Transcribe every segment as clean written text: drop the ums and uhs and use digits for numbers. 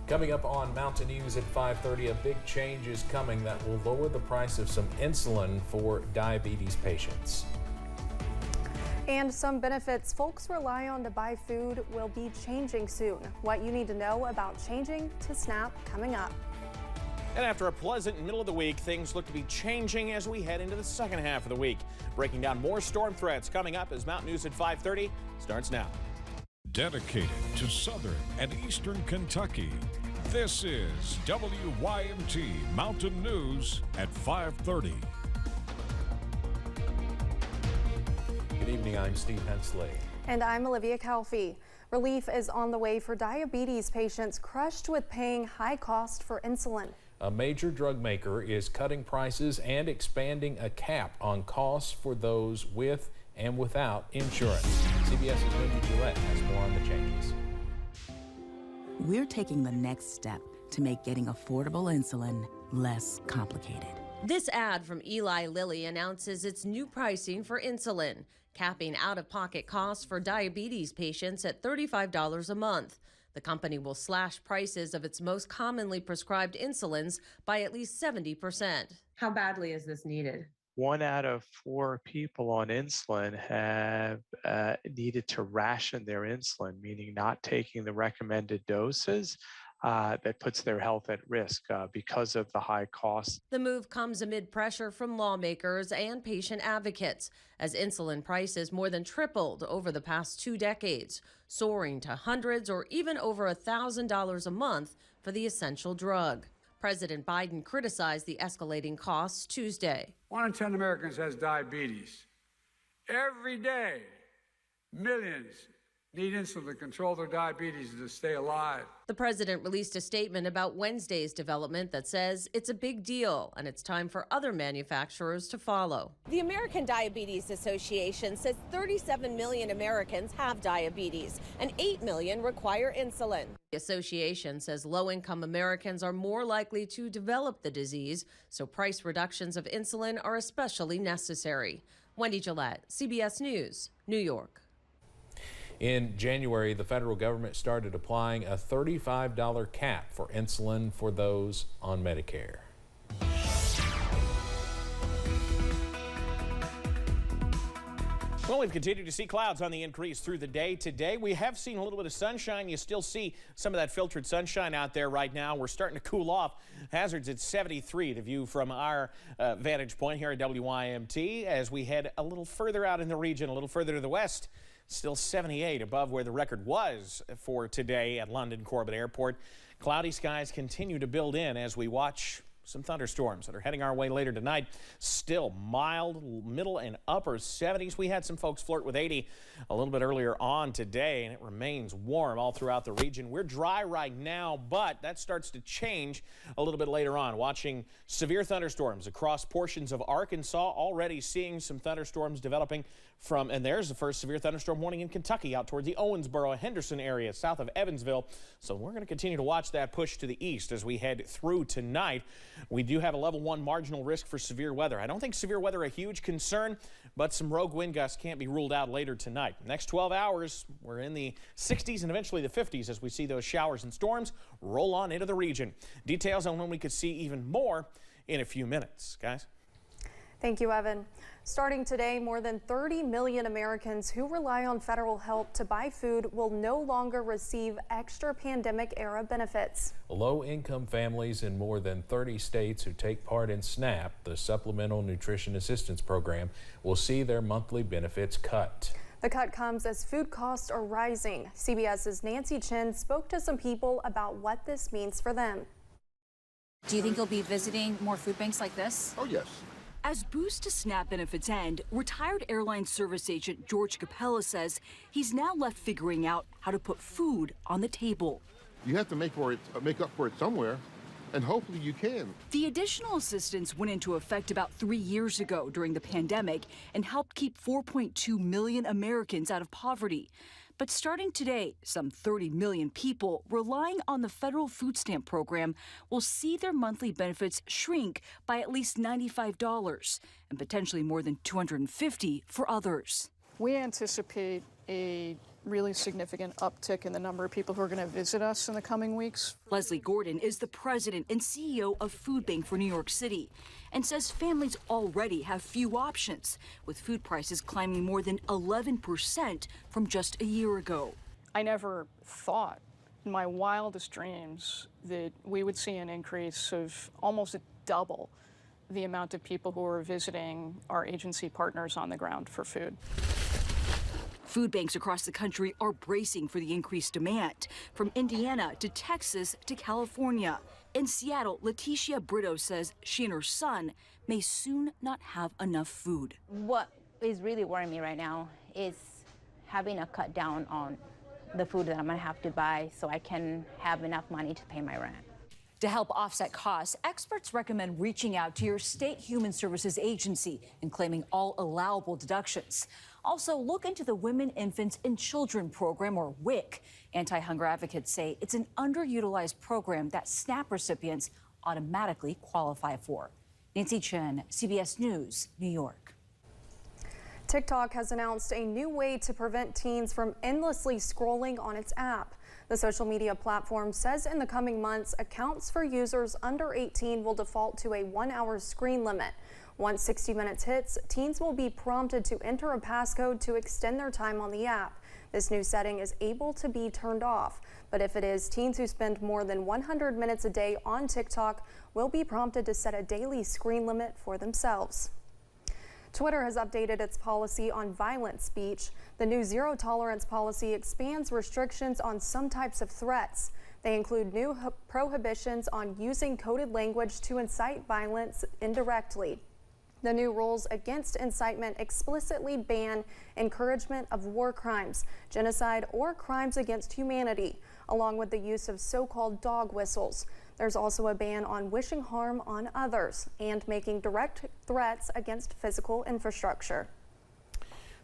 Coming up on Mountain News at 5:30, a big change is coming that will lower the price of some insulin for diabetes patients. And some benefits folks rely on to buy food will be changing soon. What you need to know about changing to SNAP coming up. And after a pleasant middle of the week, things look to be changing as we head into the second half of the week. Breaking down more storm threats coming up as Mountain News at 5:30 starts now. Dedicated to southern and eastern Kentucky, this is WYMT Mountain News at 5:30. Good evening, I'm Steve Hensley. And I'm Olivia Calfee. Relief is on the way for diabetes patients crushed with paying high cost for insulin. A major drug maker is cutting prices and expanding a cap on costs for those with and without insurance. CBS's Wendy Gillette has more on the changes. We're taking the next step to make getting affordable insulin less complicated. This ad from Eli Lilly announces its new pricing for insulin, capping out-of-pocket costs for diabetes patients at $35 a month. The company will slash prices of its most commonly prescribed insulins by at least 70%. How badly is this needed? 1 out of 4 people on insulin have needed to ration their insulin, meaning not taking the recommended doses. That puts their health at risk because of the high cost. The move comes amid pressure from lawmakers and patient advocates as insulin prices more than tripled over the past 2 decades, soaring to hundreds or even over $1,000 a month for the essential drug. President Biden criticized the escalating costs Tuesday. 1 in 10 Americans has diabetes. Every day, millions need insulin to control their diabetes and to stay alive. The president released a statement about Wednesday's development that says it's a big deal and it's time for other manufacturers to follow. The American Diabetes Association says 37 million Americans have diabetes and 8 million require insulin. The association says low-income Americans are more likely to develop the disease, so price reductions of insulin are especially necessary. Wendy Gillette, CBS News, New York. In January, the federal government started applying a $35 cap for insulin for those on Medicare. Well, we've continued to see clouds on the increase through the day today. We have seen a little bit of sunshine. You still see some of that filtered sunshine out there right now. We're starting to cool off. Hazards at 73, the view from our vantage point here at WYMT. As we head a little further out in the region, a little further to the west, still 78 above where the record was for today at London Corbett Airport. Cloudy skies continue to build in as we watch some thunderstorms that are heading our way later tonight. Still mild, middle and upper 70s. We had some folks flirt with 80 a little bit earlier on today, and it remains warm all throughout the region. We're dry right now, but that starts to change a little bit later on. Watching severe thunderstorms across portions of Arkansas, already seeing some thunderstorms developing from, and there's the first severe thunderstorm warning in Kentucky out toward the Owensboro, Henderson area south of Evansville. So we're going to continue to watch that push to the east as we head through tonight. We do have a level 1 marginal risk for severe weather. I don't think severe weather a huge concern, but some rogue wind gusts can't be ruled out later tonight. Next 12 hours, we're in the 60s and eventually the 50s as we see those showers and storms roll on into the region. Details on when we could see even more in a few minutes. Guys? Thank you, Evan. Starting today, more than 30 million Americans who rely on federal help to buy food will no longer receive extra pandemic-era benefits. Low-income families in more than 30 states who take part in SNAP, the Supplemental Nutrition Assistance Program, will see their monthly benefits cut. The cut comes as food costs are rising. CBS's Nancy Chen spoke to some people about what this means for them. Do you think you'll be visiting more food banks like this? Oh, yes. As boosts to SNAP benefits end, retired airline service agent George Capella says he's now left figuring out how to put food on the table. You have to make up for it somewhere, and hopefully you can. The additional assistance went into effect about 3 years ago during the pandemic and helped keep 4.2 million Americans out of poverty. But starting today, some 30 million people relying on the federal food stamp program will see their monthly benefits shrink by at least $95 and potentially more than $250 for others. We anticipate a really significant uptick in the number of people who are going to visit us in the coming weeks. Leslie Gordon is the president and CEO of Food Bank for New York City and says families already have few options, with food prices climbing more than 11% from just a year ago. I never thought in my wildest dreams that we would see an increase of almost double the amount of people who are visiting our agency partners on the ground for food. Food banks across the country are bracing for the increased demand, from Indiana to Texas to California. In Seattle, Leticia Brito says she and her son may soon not have enough food. What is really worrying me right now is having a cut down on the food that I'm gonna have to buy so I can have enough money to pay my rent. To help offset costs, experts recommend reaching out to your state human services agency and claiming all allowable deductions. Also, look into the Women, Infants, and Children program, or WIC. Anti-hunger advocates say it's an underutilized program that SNAP recipients automatically qualify for. Nancy Chen, CBS News, New York. TikTok has announced a new way to prevent teens from endlessly scrolling on its app. The social media platform says in the coming months, accounts for users under 18 will default to a 1-hour screen limit. Once 60 minutes hits, teens will be prompted to enter a passcode to extend their time on the app. This new setting is able to be turned off, but if it is, teens who spend more than 100 minutes a day on TikTok will be prompted to set a daily screen limit for themselves. Twitter has updated its policy on violent speech. The new zero tolerance policy expands restrictions on some types of threats. They include new prohibitions on using coded language to incite violence indirectly. The new rules against incitement explicitly ban encouragement of war crimes, genocide, or crimes against humanity, along with the use of so-called dog whistles. There's also a ban on wishing harm on others and making direct threats against physical infrastructure.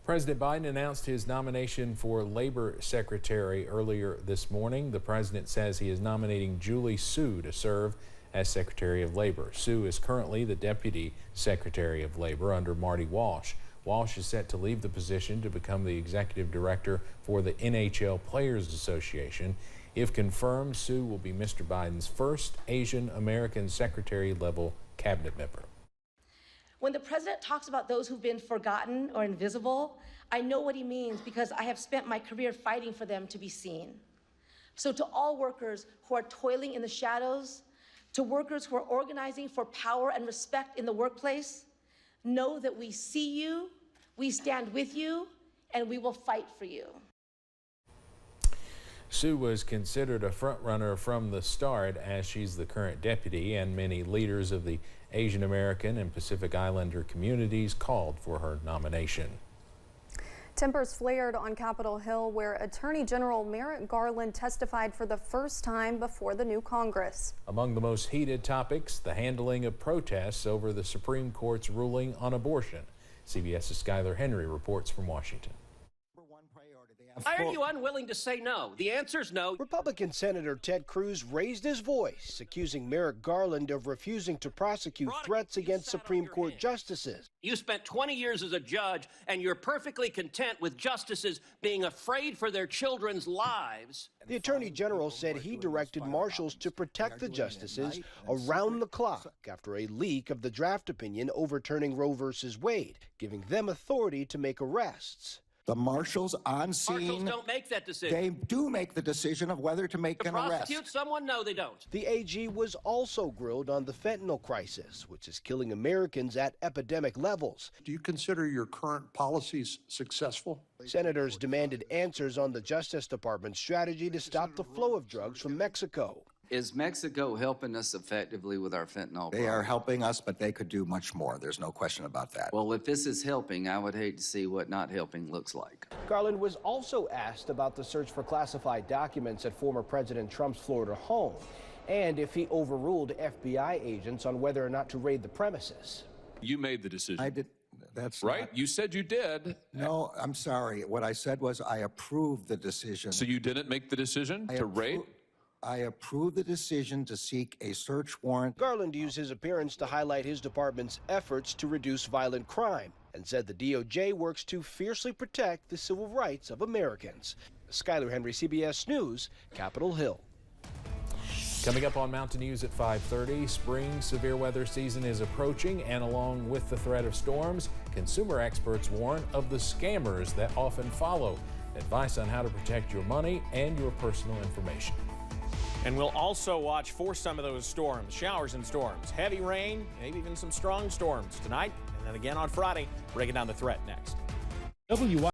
President Biden announced his nomination for Labor Secretary earlier this morning. The president says he is nominating Julie Su to serve as Secretary of Labor. Su is currently the Deputy Secretary of Labor under Marty Walsh. Walsh is set to leave the position to become the Executive Director for the NHL Players Association. If confirmed, Su will be Mr. Biden's first Asian American Secretary-level cabinet member. When the president talks about those who've been forgotten or invisible, I know what he means because I have spent my career fighting for them to be seen. So to all workers who are toiling in the shadows, to workers who are organizing for power and respect in the workplace, know that we see you, we stand with you, and we will fight for you. Su was considered a front-runner from the start, as she's the current deputy, and many leaders of the Asian American and Pacific Islander communities called for her nomination. Tempers flared on Capitol Hill, where Attorney General Merrick Garland testified for the first time before the new Congress. Among the most heated topics, the handling of protests over the Supreme Court's ruling on abortion. CBS's Skylar Henry reports from Washington. Why are you unwilling to say no? The answer's no. Republican Senator Ted Cruz raised his voice, accusing Merrick Garland of refusing to prosecute threats against Supreme Court justices. You spent 20 years as a judge, and you're perfectly content with justices being afraid for their children's lives. The Attorney General said he directed marshals to protect the justices around the clock after a leak of the draft opinion overturning Roe v. Wade, giving them authority to make arrests. The marshals on scene. Marshals don't make that decision. They do make the decision of whether to make an arrest. Prosecute someone? No, they don't. The AG was also grilled on the fentanyl crisis, which is killing Americans at epidemic levels. Do you consider your current policies successful? Senators demanded answers on the Justice Department's strategy to stop the flow of drugs from Mexico. Is Mexico helping us effectively with our fentanyl problem? They are helping us, but they could do much more. There's no question about that. Well, if this is helping, I would hate to see what not helping looks like. Garland was also asked about the search for classified documents at former President Trump's Florida home, and if he overruled FBI agents on whether or not to raid the premises. You made the decision. I did. That's right. Not... You said you did. No, I'm sorry. What I said was I approved the decision. So you didn't make the decision to raid? I approve the decision to seek a search warrant. Garland used his appearance to highlight his department's efforts to reduce violent crime, and said the DOJ works to fiercely protect the civil rights of Americans. Skyler Henry, CBS News, Capitol Hill. Coming up on Mountain News at 5:30, spring severe weather season is approaching, and along with the threat of storms, consumer experts warn of the scammers that often follow. Advice on how to protect your money and your personal information. And we'll also watch for some of those storms, showers and storms, heavy rain, maybe even some strong storms tonight, and then again on Friday, breaking down the threat next.